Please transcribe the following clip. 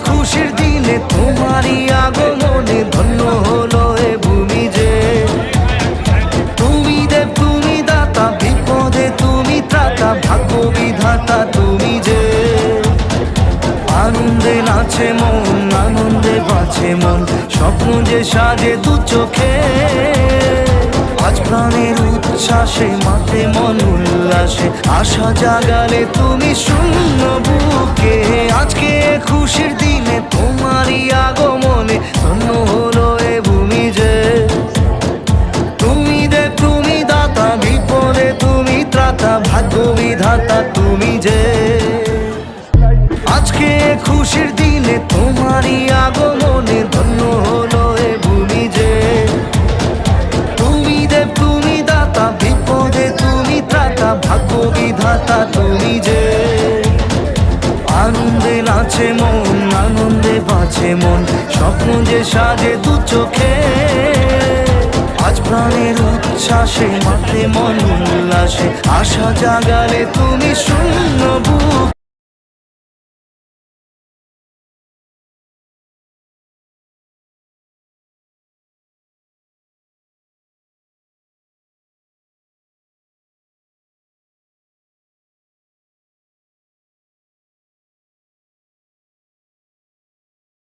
খুশির দিনে তোমারই আগমনে ধন্য হলো এ ভূমি যে। তুমি দেব তুমি দাতা, বিপদে তুমি ত্রাতা, ভাগ্য বিধাতা তুমি যে। আনন্দে নাচে মন, আনন্দে বাঁচে মন, স্বপ্ন যে সাজে দু চোখে। আজ প্রাণের উচ্ছ্বাসে মাতে মন উল্লাসে, আশা জাগালে তুমি শূন্য বুকে। আজকে খুশির দিনে তোমারই আগমনে ধন্য হলো এ ভূমি যে। তুমি দেব তুমি দাতা, বিপদে তুমি ত্রাতা, ভাগ্য বিধাতা তুমি যে। আজকে খুশির দিনে তোমারই আগমনে ধন্য হলো এ ভূমি যে। তুমি দেব তুমি দাতা, বিপদে তুমি ত্রাতা, ভাগ্য বিধাতা তুমি যে। আনন্দে নাচে মন, আনন্দে বাঁচে মন, স্বপ্ন যে সাজে দু চোখে। আজ প্রাণের উচ্ছ্বাসে মাতে মন উল্লাসে, আশা জাগালে তুমি শূন্য বুক।